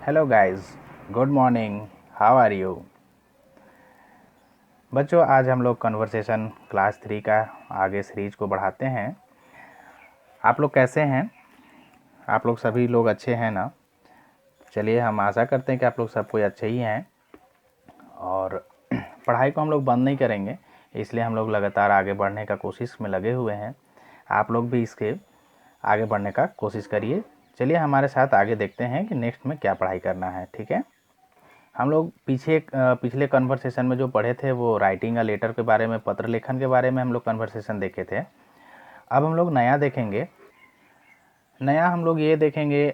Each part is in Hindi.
Hello guys, good morning. How are you? बच्चों, आज हम लोग कन्वर्सेशन क्लास 3 का आगे सीरीज को बढ़ाते हैं। आप लोग कैसे हैं? आप लोग सभी लोग अच्छे हैं ना? चलिए, हम आशा करते हैं कि आप लोग सब कोई अच्छे ही हैं और पढ़ाई को हम लोग बंद नहीं करेंगे, इसलिए हम लोग लगातार आगे बढ़ने का कोशिश में लगे हुए हैं। आप लोग भी इसके आगे बढ़ने का कोशिश करिए। चलिए हमारे साथ आगे देखते हैं कि नेक्स्ट में क्या पढ़ाई करना है। ठीक है, हम लोग पिछले कन्वर्सेशन में जो पढ़े थे वो राइटिंग अ लेटर के बारे में, पत्र लेखन के बारे में हम लोग कन्वर्सेशन देखे थे। अब हम लोग नया देखेंगे। नया हम लोग ये देखेंगे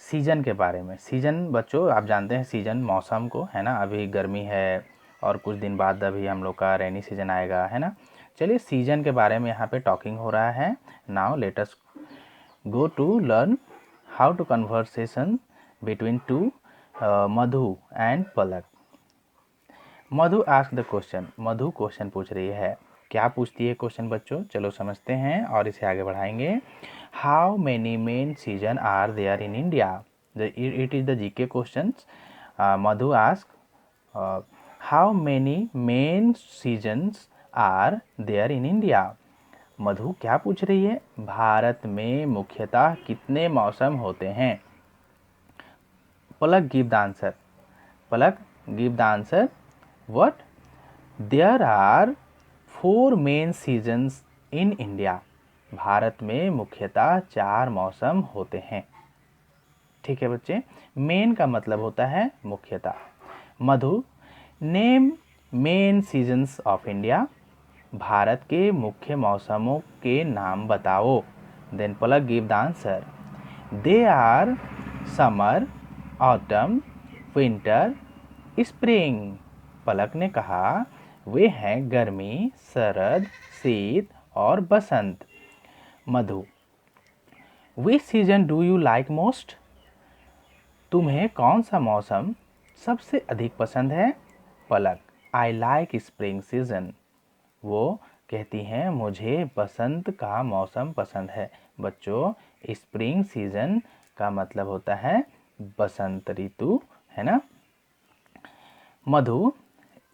सीज़न के बारे में। सीज़न बच्चों, आप जानते हैं सीज़न मौसम को, है ना। अभी गर्मी है और कुछ दिन बाद अभी हम लोग का रेनी सीज़न आएगा, है ना। चलिए, सीज़न के बारे में यहाँ पे टॉकिंग हो रहा है। Now let us go to learn how to conversation between two Madhu and Palak. Madhu ask the question. Madhu question पूछ रही है। क्या पूछती है क्वेश्चन बच्चों? चलो समझते हैं और इसे आगे बढ़ाएंगे। How many main season are there in India? It is the GK question. Madhu ask how many main seasons are there in India? Madhu क्या पूछ रही है? भारत में मुख्यतः कितने मौसम होते हैं? Palak give the answer. Palak give the answer. What? There are 4 main seasons in India. Bharat में मुख्यतः 4 मौसम होते हैं। ठीक है बच्चे, मेन का मतलब होता है मुख्यतः। Madhu name main seasons of India. Bharat के मुख्य मौसमों के नाम बताओ। Then Palak give the answer. They are summer, autumn, winter, spring. Palak ने कहा वे हैं गर्मी, शरद, शीत और बसंत। Madhu which season do you like most? तुम्हें कौन सा मौसम सबसे अधिक पसंद है? Palak I like spring season. वो कहती हैं मुझे बसंत का मौसम पसंद है। बच्चों, स्प्रिंग सीजन का मतलब होता है बसंत ऋतु, है ना। Madhu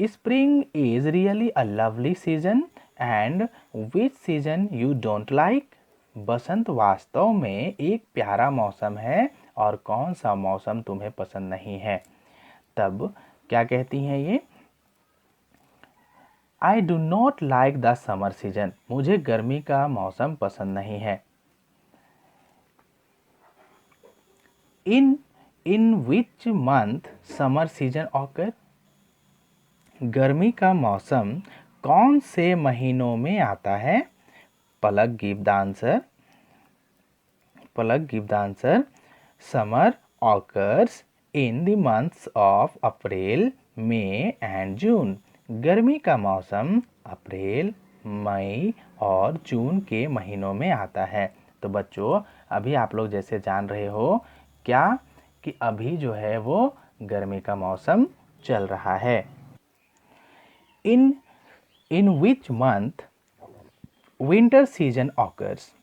spring is really a lovely season and which season you don't like? बसंत वास्तव में एक प्यारा मौसम है और कौन सा मौसम तुम्हें पसंद नहीं है? तब क्या कहती हैं ये? I do not like the summer season. मुझे गर्मी का मौसम पसंद नहीं है। In which month summer season occur? गर्मी का मौसम कौन से महीनों में आता है? Palak give the answer. Palak give the answer. Summer occurs in the months of April, May and June. गर्मी का मौसम अप्रैल, मई और जून के महीनों में आता है। तो बच्चों, अभी आप लोग जैसे जान रहे हो क्या कि अभी जो है वो गर्मी का मौसम चल रहा है। In which month winter season occurs?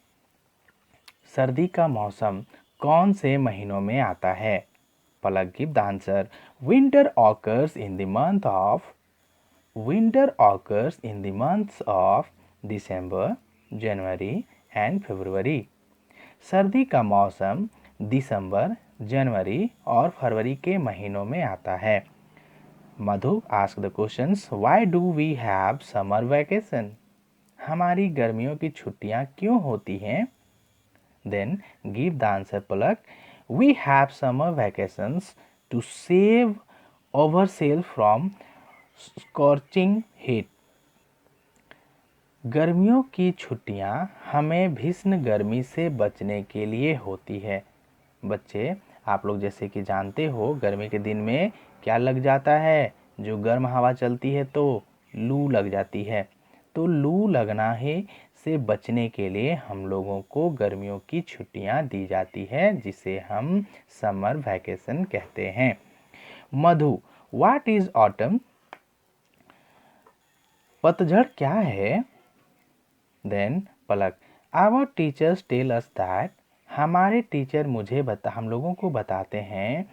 सर्दी का मौसम कौन से महीनों में आता है? Palak give the answer. Winter occurs in the months of December, January and February. सर्दी का मौसम दिसंबर, जनवरी और फरवरी के महीनों में आता है। Madhu ask the questions. Why do we have summer vacation? हमारी गर्मियों की छुट्टियां क्यों होती हैं? Then give the answer Palak. We have summer vacations to save ourselves from scorching heat. गर्मियों की छुट्टियां हमें भीषण गर्मी से बचने के लिए होती है। बच्चे, आप लोग जैसे कि जानते हो गर्मी के दिन में क्या लग जाता है? जो गर्म हवा चलती है तो लू लग जाती है। तो लू लगना ही से बचने के लिए हम लोगों को गर्मियों की छुट्टियां दी जाती है, जिसे हम समर वैकेशन कहते हैं। Madhu what is autumn? पतझड़ क्या है? Then Palak our teachers tell us that. हमारे टीचर हम लोगों को बताते हैं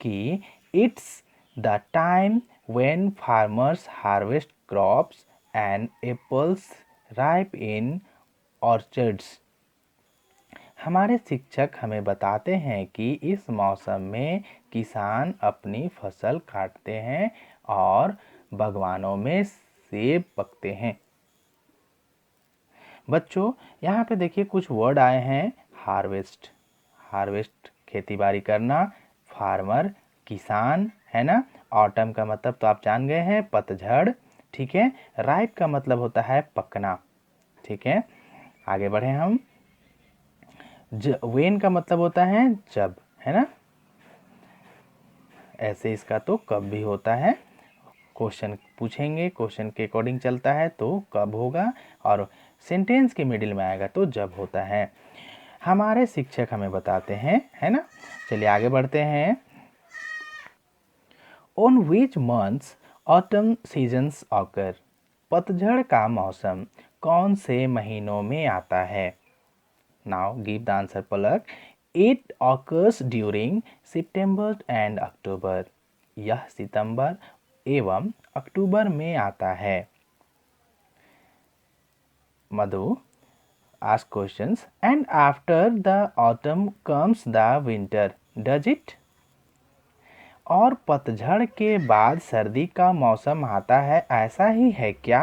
कि it's the time when farmers harvest crops and apples ripe in orchards. हमारे शिक्षक हमें बताते हैं कि इस मौसम में किसान अपनी फसल काटते हैं और बागवानों में सेब पकते हैं। बच्चों यहाँ पे देखिए कुछ वर्ड आए हैं। हार्वेस्ट, हार्वेस्ट खेती बाड़ी करना, फार्मर किसान, है ना। ऑटम का मतलब तो आप जान गए हैं, पतझड़, ठीक है। राइप का मतलब होता है पकना, ठीक है। आगे बढ़े हम। वेन का मतलब होता है जब, है ना। ऐसे इसका तो कब भी होता है। क्वेश्चन पूछेंगे, क्वेश्चन के अकॉर्डिंग चलता है तो कब होगा, और सेंटेंस के मिडिल में आएगा तो जब होता है। हमारे शिक्षक हमें बताते हैं, है ना। चलिए आगे बढ़ते हैं। On which months autumn seasons occur. पतझड़ का मौसम कौन से महीनों में आता है। Now give the answer Palak. It occurs during September and October. यह सितंबर एवं अक्टूबर में आता है। मधु ask questions. And after the autumn comes the winter, does it? और पतझड़ के बाद सर्दी का मौसम आता है, ऐसा ही है क्या।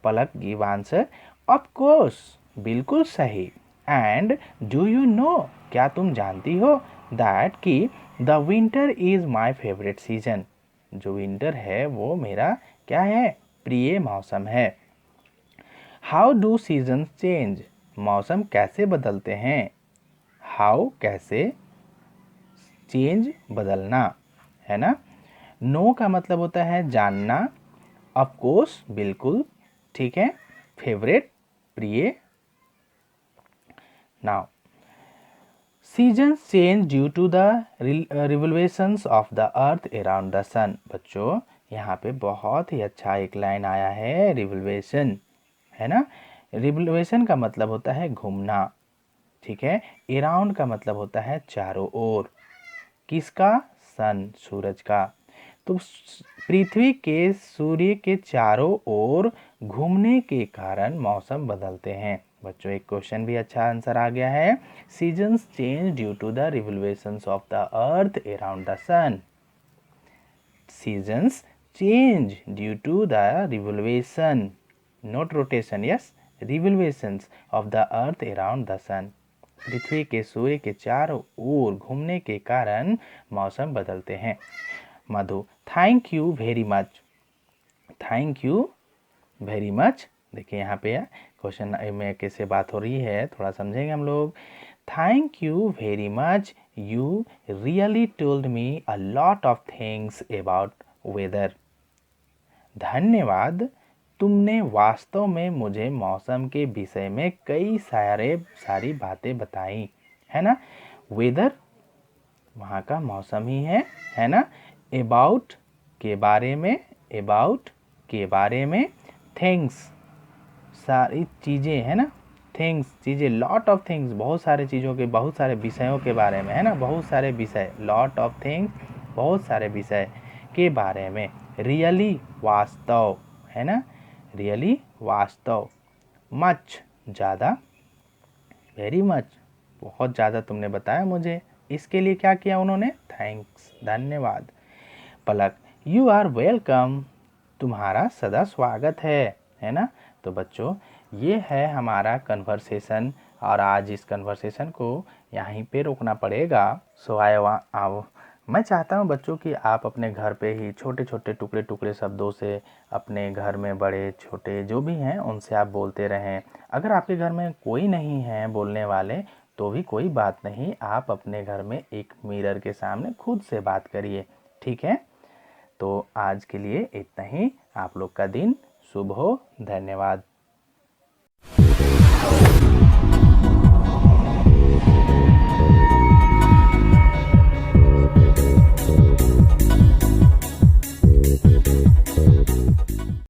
पलक गिव आंसर। ऑफ कोर्स, बिल्कुल सही। एंड डू यू नो, क्या तुम जानती हो, दैट कि the winter is my favourite season. जो विंटर है वो मेरा क्या है, प्रिय मौसम है। हाउ डू सीजन्स चेंज, मौसम कैसे बदलते हैं। हाउ कैसे, चेंज बदलना, है ना। नो का मतलब होता है जानना, ऑफ कोर्स बिल्कुल, ठीक है। फेवरेट प्रिय। Now seasons change due to the revolutions of the earth around the sun. बच्चों यहाँ पे बहुत ही अच्छा एक लाइन आया है, रिवोल्यूशन, है ना। रिवोल्यूशन का मतलब होता है घूमना, ठीक है। अराउंड का मतलब होता है चारों ओर। किसका, सन, सूरज का। तो पृथ्वी के सूर्य के चारों ओर घूमने के कारण मौसम बदलते हैं। बच्चों एक क्वेश्चन भी अच्छा आंसर आ गया है। Seasons change due to the revolutions of the earth around the sun. Seasons change due to the revolution, not rotation, yes, revolutions of the earth around the sun. पृथ्वी के सूर्य के चारों ओर घूमने के कारण मौसम बदलते हैं। Madhu thank you very much. Thank you very much, देखिए यहाँ पे क्वेश्चन में कैसे बात हो रही है, थोड़ा समझेंगे हम लोग। Thank you very much, you really told me a lot of things about whether. धन्यवाद, तुमने वास्तव में मुझे मौसम के विषय में कई सारी बातें बताई, है ना। वेदर वहाँ का मौसम ही है ना। अबाउट के बारे में, अबाउट के बारे में, थिंग्स सारी चीज़ें, है ना। थिंग्स चीज़ें, लॉट ऑफ थिंग्स बहुत सारे चीज़ों के, बहुत सारे विषयों के बारे में, है ना। बहुत सारे विषय, लॉट ऑफ थिंग्स बहुत सारे विषय के बारे में। रियली वास्तव, है ना, रियली वास्तव। मच ज़्यादा, वेरी मच बहुत ज़्यादा तुमने बताया मुझे, इसके लिए क्या किया उन्होंने, थैंक्स, धन्यवाद। पलक यू आर वेलकम, तुम्हारा सदा स्वागत है ना। तो बच्चों ये है हमारा कन्वर्सेशन, और आज इस कन्वर्सेशन को यहीं पे रोकना पड़ेगा। सो आओ मैं चाहता हूँ बच्चों कि आप अपने घर पे ही छोटे छोटे टुकड़े टुकड़े शब्दों से अपने घर में बड़े छोटे जो भी हैं उनसे आप बोलते रहें। अगर आपके घर में कोई नहीं है बोलने वाले तो भी कोई बात नहीं, आप अपने घर में एक मिरर के सामने खुद से बात करिए, ठीक है। तो आज के लिए इतना ही, आप लोग का दिन शुभ हो, धन्यवाद।